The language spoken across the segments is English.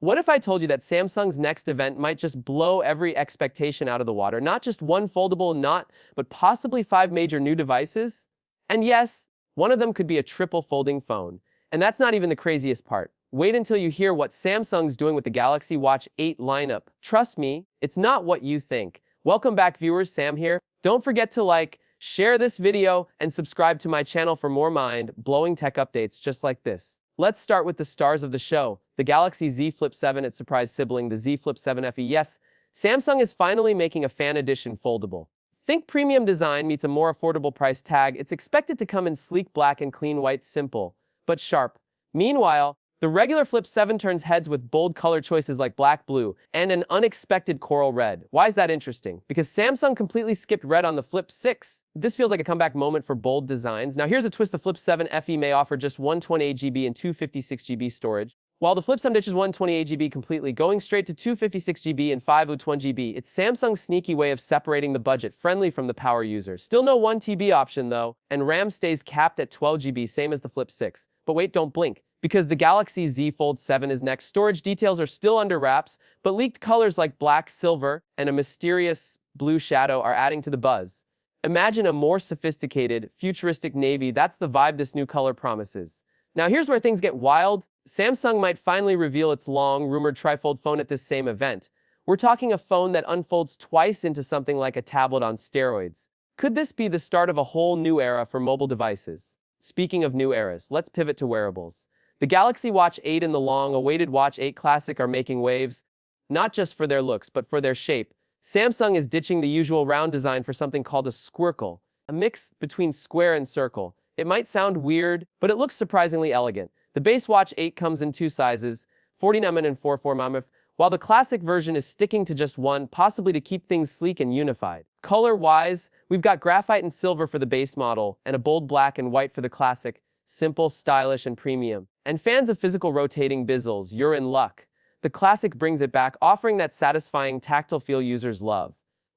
What if I told you that Samsung's next event might just blow every expectation out of the water? Not just one foldable, but possibly 5 major new devices? And yes, one of them could be a triple folding phone. And that's not even the craziest part. Wait until you hear what Samsung's doing with the Galaxy Watch 8 lineup. Trust me, it's not what you think. Welcome back, viewers. Sam here. Don't forget to like, share this video, and subscribe to my channel for more mind-blowing tech updates just like this. Let's start with the stars of the show, the Galaxy Z Flip 7, its surprise sibling, the Z Flip 7 FE. Yes, Samsung is finally making a fan edition foldable. Think premium design meets a more affordable price tag. It's expected to come in sleek black and clean white, simple, but sharp. Meanwhile, the regular Flip 7 turns heads with bold color choices like black, blue, and an unexpected coral red. Why is that interesting? Because Samsung completely skipped red on the Flip 6. This feels like a comeback moment for bold designs. Now here's a twist: the Flip 7 FE may offer just 128GB and 256GB storage, while the Flip 7 ditches 128GB completely, going straight to 256GB and 512GB. It's Samsung's sneaky way of separating the budget-friendly from the power user. Still no 1TB option though, and RAM stays capped at 12GB, same as the Flip 6. But wait, don't blink, because the Galaxy Z Fold 7 is next. Storage details are still under wraps, but leaked colors like black, silver, and a mysterious blue shadow are adding to the buzz. Imagine a more sophisticated, futuristic navy. That's the vibe this new color promises. Now here's where things get wild. Samsung might finally reveal its long-rumored trifold phone at this same event. We're talking a phone that unfolds twice into something like a tablet on steroids. Could this be the start of a whole new era for mobile devices? Speaking of new eras, let's pivot to wearables. The Galaxy Watch 8 and the long-awaited Watch 8 Classic are making waves, not just for their looks, but for their shape. Samsung is ditching the usual round design for something called a squircle, a mix between square and circle. It might sound weird, but it looks surprisingly elegant. The base Watch 8 comes in two sizes, 40mm and 44mm, while the classic version is sticking to just one, possibly to keep things sleek and unified. Color-wise, we've got graphite and silver for the base model, and a bold black and white for the classic, simple, stylish, and premium. And fans of physical rotating bezels, you're in luck. The classic brings it back, offering that satisfying tactile feel users love.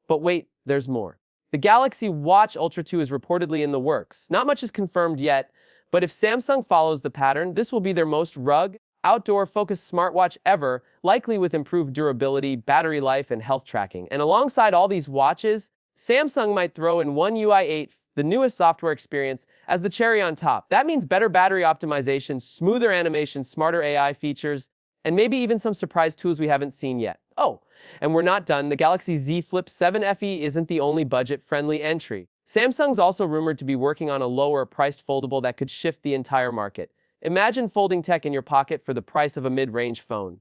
But wait, there's more. The Galaxy Watch Ultra 2 is reportedly in the works. Not much is confirmed yet, but if Samsung follows the pattern, this will be their most rugged, outdoor-focused smartwatch ever, likely with improved durability, battery life, and health tracking. And alongside all these watches, Samsung might throw in One UI 8, the newest software experience, as the cherry on top. That means better battery optimization, smoother animation, smarter AI features, and maybe even some surprise tools we haven't seen yet. Oh, and we're not done. The Galaxy Z Flip 7 FE isn't the only budget-friendly entry. Samsung's also rumored to be working on a lower-priced foldable that could shift the entire market. Imagine folding tech in your pocket for the price of a mid-range phone.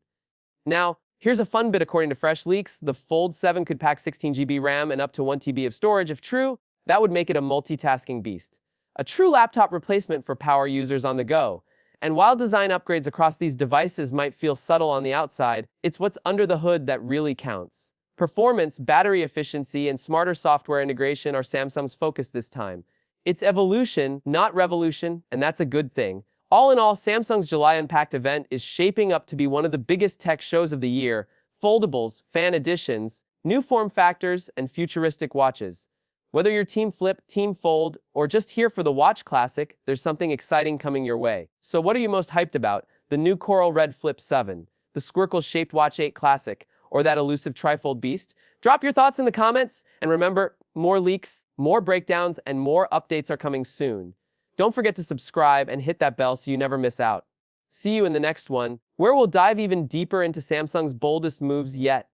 Now, here's a fun bit. According to fresh leaks, the Fold 7 could pack 16GB RAM and up to 1TB of storage. If true, that would make it a multitasking beast. A true laptop replacement for power users on the go. And while design upgrades across these devices might feel subtle on the outside, it's what's under the hood that really counts. Performance, battery efficiency, and smarter software integration are Samsung's focus this time. It's evolution, not revolution, and that's a good thing. All in all, Samsung's July Unpacked event is shaping up to be one of the biggest tech shows of the year. Foldables, fan editions, new form factors, and futuristic watches. Whether you're Team Flip, Team Fold, or just here for the Watch Classic, there's something exciting coming your way. So what are you most hyped about? The new coral red Flip 7, the squircle-shaped Watch 8 Classic, or that elusive trifold beast? Drop your thoughts in the comments, and remember, more leaks, more breakdowns, and more updates are coming soon. Don't forget to subscribe and hit that bell so you never miss out. See you in the next one, where we'll dive even deeper into Samsung's boldest moves yet.